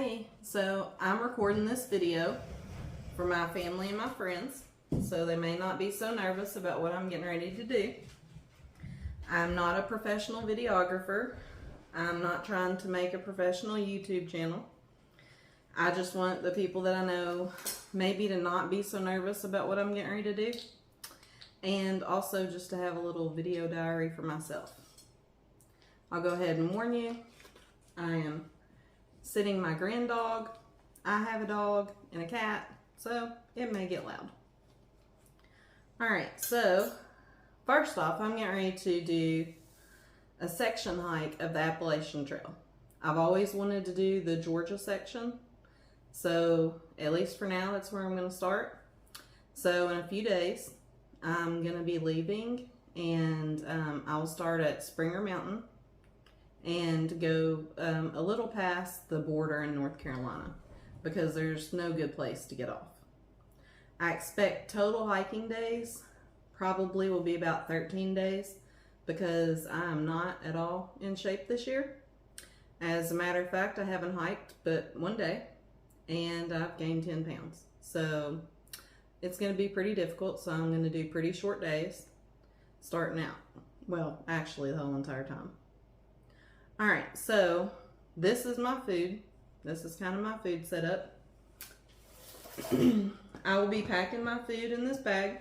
Hey, so I'm recording this video for my family and my friends, so they may not be so nervous about what I'm getting ready to do. I'm not a professional videographer. I'm not trying to make a professional YouTube channel. I just want the people that I know maybe to not be so nervous about what I'm getting ready to do, and also just to have a little video diary for myself. I'll go ahead and warn you, I am sitting my grand dog. I have a dog and a cat, so it may get loud. Alright, so first off, I'm getting ready to do a section hike of the Appalachian Trail. I've always wanted to do the Georgia section, so at least for now, that's where I'm going to start. So in a few days, I'm going to be leaving, and I'll start at Springer Mountain and go a little past the border in North Carolina, because there's no good place to get off. I expect total hiking days probably will be about 13 days, because I am not at all in shape this year. As a matter of fact, I haven't hiked but one day, and I've gained 10 pounds. So it's going to be pretty difficult, so I'm going to do pretty short days starting out. Well, actually the whole entire time. Alright, so this is my food. This is kind of my food setup. I will be packing my food in this bag.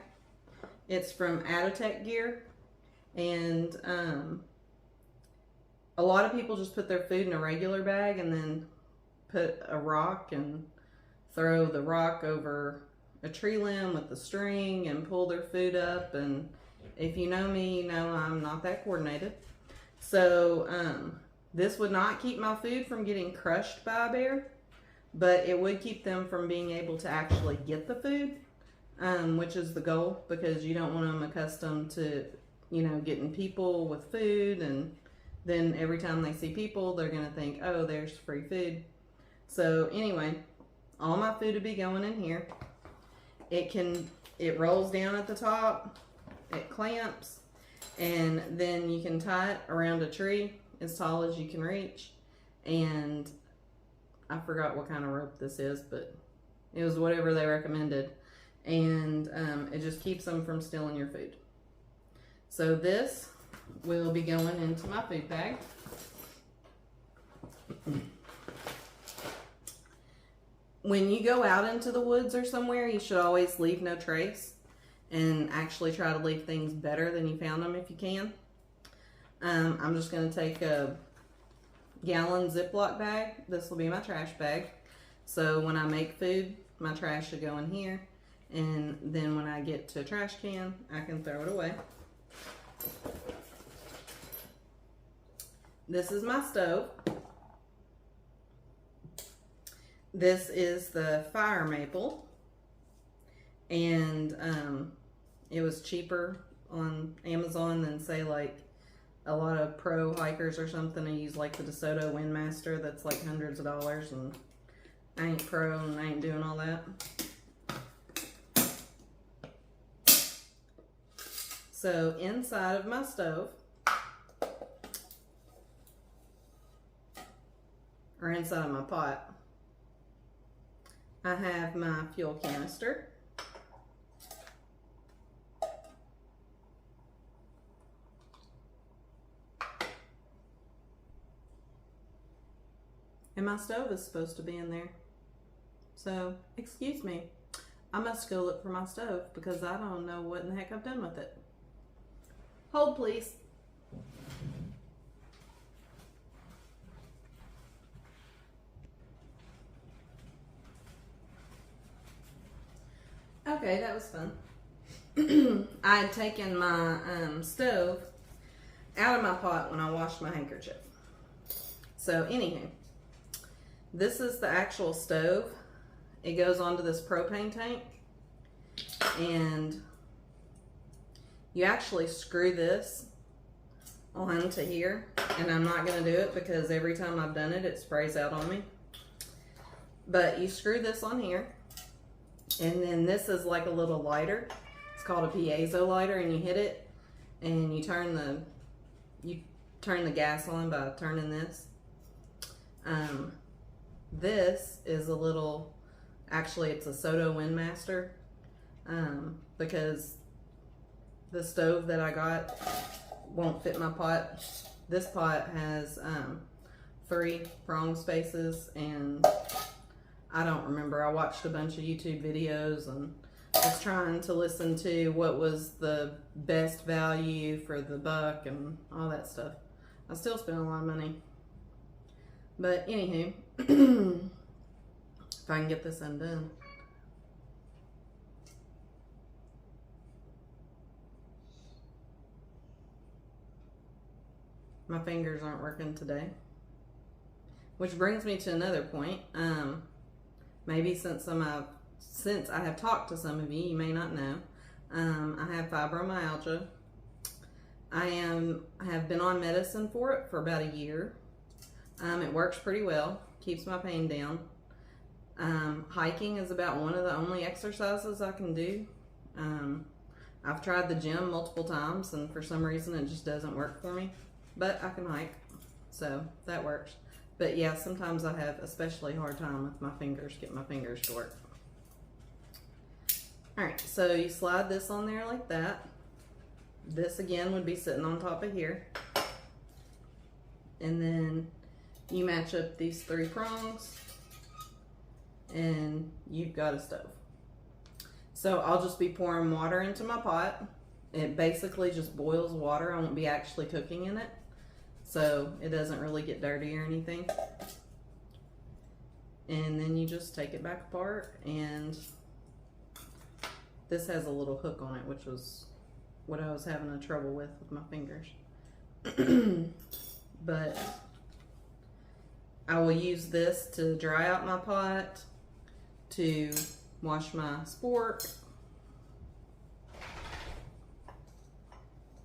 It's from Atotech Gear, and a lot of people just put their food in a regular bag and then put a rock and throw the rock over a tree limb with the string and pull their food up, and if you know me, you know I'm not that coordinated. So this would not keep my food from getting crushed by a bear, but it would keep them from being able to actually get the food, which is the goal, because you don't want them accustomed to, you know, getting people with food, and then every time they see people, they're going to think, oh, there's free food. So anyway, all my food will be going in here. It rolls down at the top, it clamps, and then you can tie it around a tree as tall as you can reach. And I forgot what kind of rope this is, but it was whatever they recommended, and it just keeps them from stealing your food. So this will be going into my food bag. When you go out into the woods or somewhere, you should always leave no trace, and actually try to leave things better than you found them if you can. I'm just going to take a gallon Ziploc bag. This will be my trash bag. So when I make food, my trash should go in here, and then when I get to a trash can, I can throw it away. This is my stove. This is the Fire Maple, and it was cheaper on Amazon than, say, like a lot of pro hikers or something. I use like the DeSoto Windmaster that's like hundreds of dollars, and I ain't pro and I ain't doing all that. So inside of my stove, or inside of my pot, I have my fuel canister. And my stove is supposed to be in there. So, excuse me, I must go look for my stove, because I don't know what in the heck I've done with it. Hold, please. Okay, that was fun. I had taken my stove out of my pot when I washed my handkerchief. So, anywho, this is the actual stove. It goes onto this propane tank, and you actually screw this onto here, and I'm not going to do it because every time I've done it, it sprays out on me. But you screw this on here, and then this is like a little lighter. It's called a piezo lighter, and you hit it, and you turn the gas on by turning this. This is a little, actually it's a Soto Windmaster, because the stove that I got won't fit my pot. This pot has 3 prong spaces, and I don't remember. I watched a bunch of YouTube videos and was trying to listen to what was the best value for the buck and all that stuff. I still spent a lot of money. But anywho, if I can get this undone. My fingers aren't working today. Which brings me to another point. Maybe since I have talked to some of you, you may not know. I have fibromyalgia. I have been on medicine for it for about a year. It works pretty well, keeps my pain down. Hiking is about one of the only exercises I can do. I've tried the gym multiple times, and for some reason it just doesn't work for me. But I can hike, so that works. But yeah, sometimes I have especially hard time with my fingers, getting my fingers to work. Alright, so you slide this on there like that. This again would be sitting on top of here. And then you match up these 3 prongs, and you've got a stove. So I'll just be pouring water into my pot. It basically just boils water. I won't be actually cooking in it, so it doesn't really get dirty or anything. And then you just take it back apart, and this has a little hook on it, which was what I was having trouble with my fingers. But I will use this to dry out my pot, to wash my spork.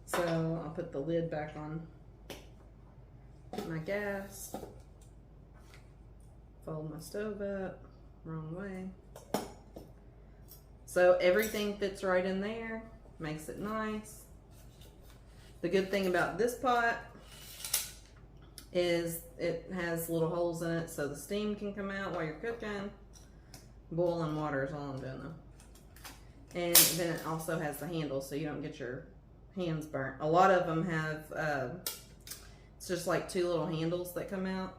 So I'll put the lid back on my gas. Fold my stove up, wrong way. So everything fits right in there, makes it nice. The good thing about this pot is it has little holes in it so the steam can come out while you're cooking. Boiling water is all I'm doing though. And then it also has the handle so you don't get your hands burnt. A lot of them have, it's just like 2 little handles that come out,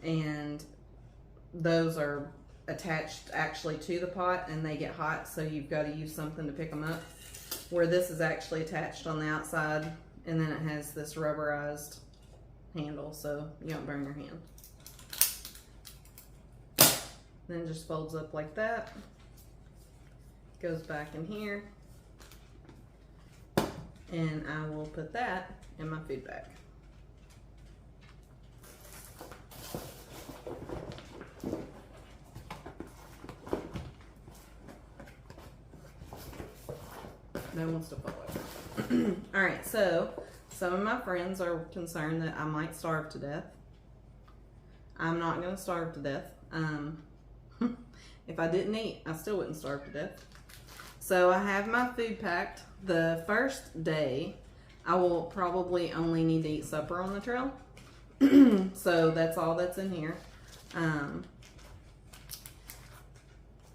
and those are attached actually to the pot and they get hot, so you've got to use something to pick them up. Where this is actually attached on the outside, and then it has this rubberized handle so you don't burn your hand. Then it just folds up like that, goes back in here, and I will put that in my food bag. No one wants to fall over. Alright, so some of my friends are concerned that I might starve to death. I'm not going to starve to death. If I didn't eat, I still wouldn't starve to death. So I have my food packed. The first day, I will probably only need to eat supper on the trail. So that's all that's in here.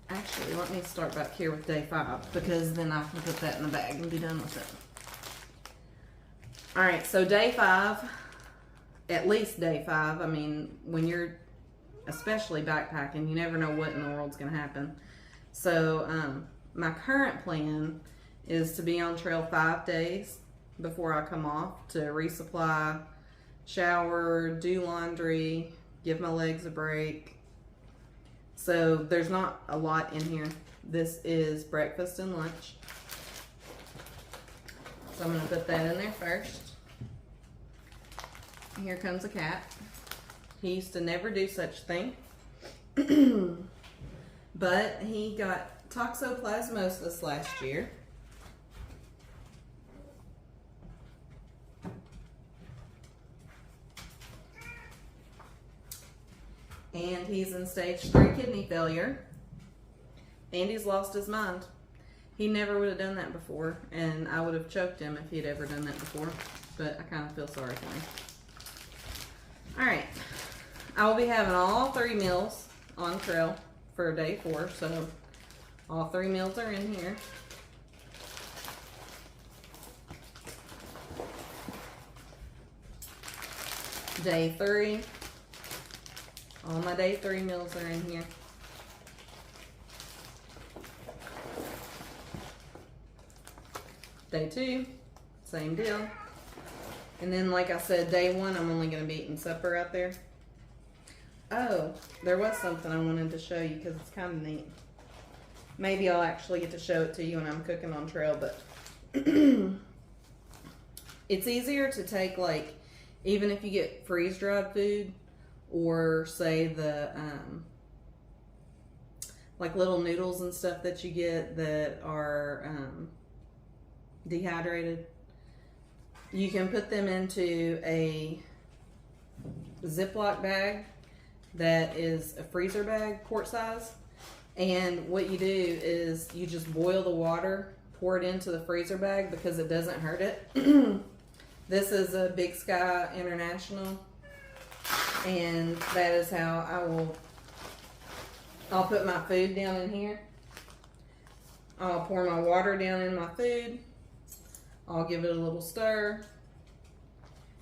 Actually, let me start back here with day 5, because then I can put that in the bag and be done with it. Alright, so day 5, at least day 5, I mean, when you're especially backpacking, you never know what in the world's going to happen. So, my current plan is to be on trail 5 days before I come off, to resupply, shower, do laundry, give my legs a break. So there's not a lot in here. This is breakfast and lunch. So I'm going to put that in there first. Here comes a cat. He used to never do such thing. But he got toxoplasmosis last year. And he's in stage 3 kidney failure. And he's lost his mind. He never would have done that before, and I would have choked him if he'd ever done that before. But I kind of feel sorry for him. Alright. I will be having all 3 meals on trail for day 4, so all 3 meals are in here. Day 3, all my day 3 meals are in here. Day 2, same deal. And then, like I said, day 1, I'm only going to be eating supper out there. Oh, there was something I wanted to show you because it's kind of neat. Maybe I'll actually get to show it to you when I'm cooking on trail, but it's easier to take, like, even if you get freeze-dried food, or say the, like little noodles and stuff that you get that are dehydrated, you can put them into a Ziploc bag that is a freezer bag, quart size. And what you do is you just boil the water, pour it into the freezer bag because it doesn't hurt it. This is a Big Sky International, and that is how I'll put my food down in here. I'll pour my water down in my food. I'll give it a little stir.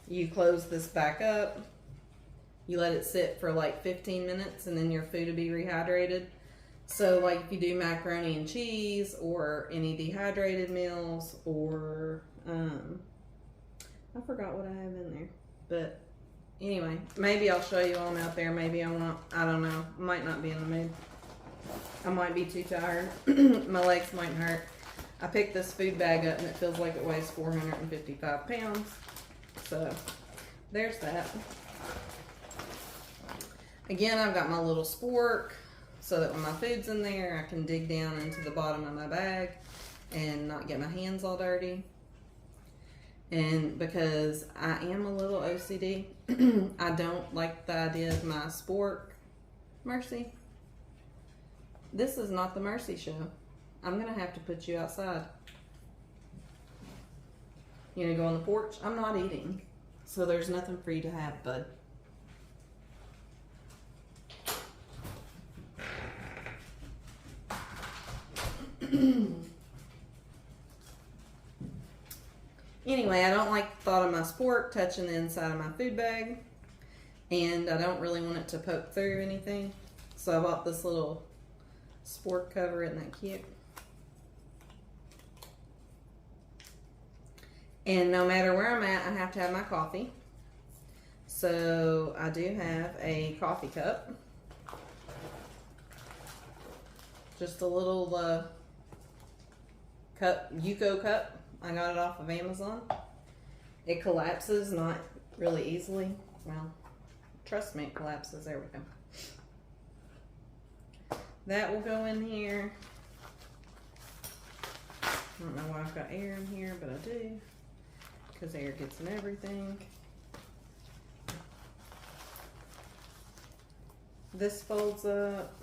You close this back up. You let it sit for like 15 minutes and then your food will be rehydrated. So like if you do macaroni and cheese or any dehydrated meals, or I forgot what I have in there. But anyway, maybe I'll show you all out there. Maybe I won't. I don't know. Might not be in the mood. I might be too tired. My legs might hurt. I picked this food bag up and it feels like it weighs 455 pounds. So there's that. Again, I've got my little spork so that when my food's in there, I can dig down into the bottom of my bag and not get my hands all dirty. And because I am a little OCD, I don't like the idea of my spork. Mercy, this is not the Mercy show. I'm going to have to put you outside. You know, go on the porch. I'm not eating, so there's nothing for you to have, bud. Anyway, I don't like the thought of my spork touching the inside of my food bag, and I don't really want it to poke through anything, so I bought this little spork cover. Isn't that cute? And no matter where I'm at, I have to have my coffee. So I do have a coffee cup. Just a little cup, Yuko cup. I got it off of Amazon. It collapses, not really easily. Well, trust me, it collapses. There we go. That will go in here. I don't know why I've got air in here, but I do. Because air gets in everything. This folds up.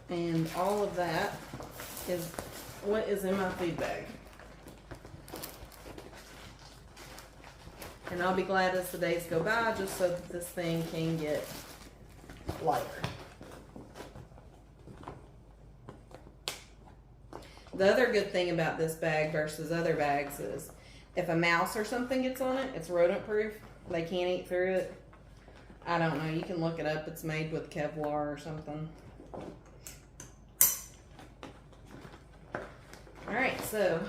And all of that is what is in my food bag. And I'll be glad as the days go by, just so that this thing can get lighter. The other good thing about this bag versus other bags is if a mouse or something gets on it, it's rodent proof. They can't eat through it. I don't know. You can look it up. It's made with Kevlar or something. Alright, so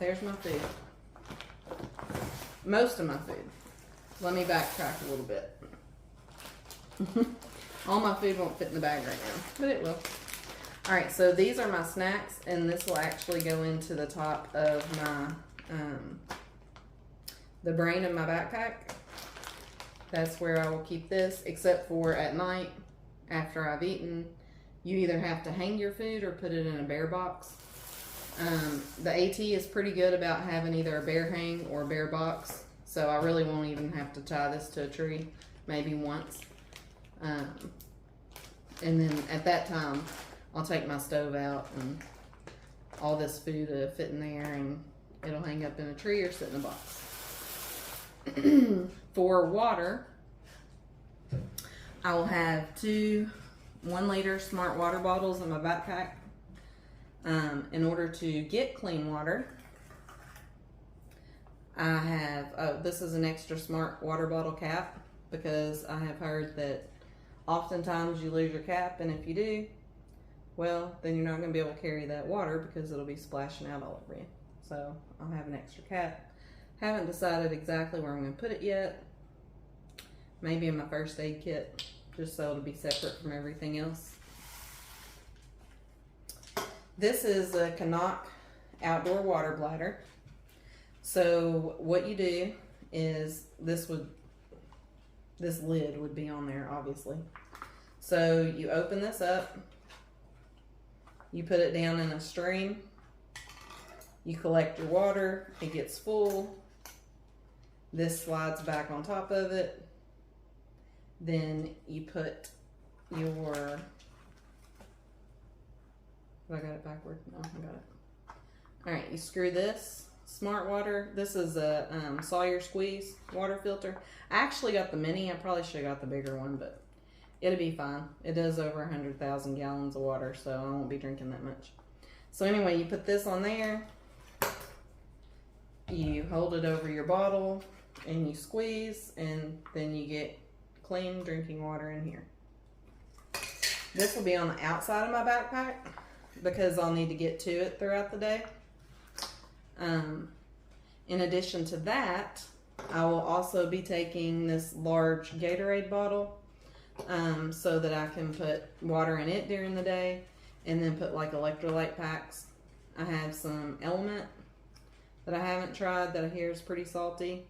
there's my food. Most of my food. Let me backtrack a little bit. All my food won't fit in the bag right now, but it will. Alright, so these are my snacks, and this will actually go into the top of my, the brain of my backpack. That's where I will keep this, except for at night, after I've eaten, you either have to hang your food or put it in a bear box. The AT is pretty good about having either a bear hang or a bear box, so I really won't even have to tie this to a tree, maybe once. And then at that time, I'll take my stove out and all this food will fit in there, and it'll hang up in a tree or sit in a box. For water, I will have 2 1-liter smart water bottles in my backpack. In order to get clean water, I have, this is an extra smart water bottle cap, because I have heard that oftentimes you lose your cap, and if you do, well, then you're not going to be able to carry that water because it'll be splashing out all over you. So I'll have an extra cap. Haven't decided exactly where I'm going to put it yet. Maybe in my first aid kit, just so it'll be separate from everything else. This is a Canuck outdoor water bladder. So what you do is this lid would be on there, obviously. So you open this up, you put it down in a stream, you collect your water, it gets full, this slides back on top of it, then you put your, I got it backward? No, I got it. Alright, you screw this smart water. This is a Sawyer Squeeze water filter. I actually got the mini. I probably should have got the bigger one, but it'll be fine. It does over 100,000 gallons of water, so I won't be drinking that much. So anyway, you put this on there. You hold it over your bottle, and you squeeze, and then you get clean drinking water in here. This will be on the outside of my backpack because I'll need to get to it throughout the day. In addition to that, I will also be taking this large Gatorade bottle so that I can put water in it during the day, and then put like electrolyte packs. I have some Element that I haven't tried that I hear is pretty salty,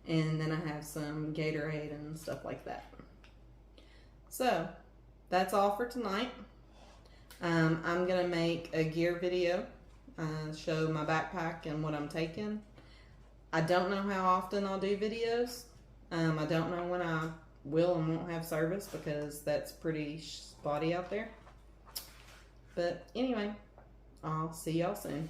and then I have some Gatorade and stuff like that. So that's all for tonight. I'm gonna make a gear video, show my backpack and what I'm taking. I don't know how often I'll do videos. I don't know when I will and won't have service because that's pretty spotty out there. But anyway, I'll see y'all soon.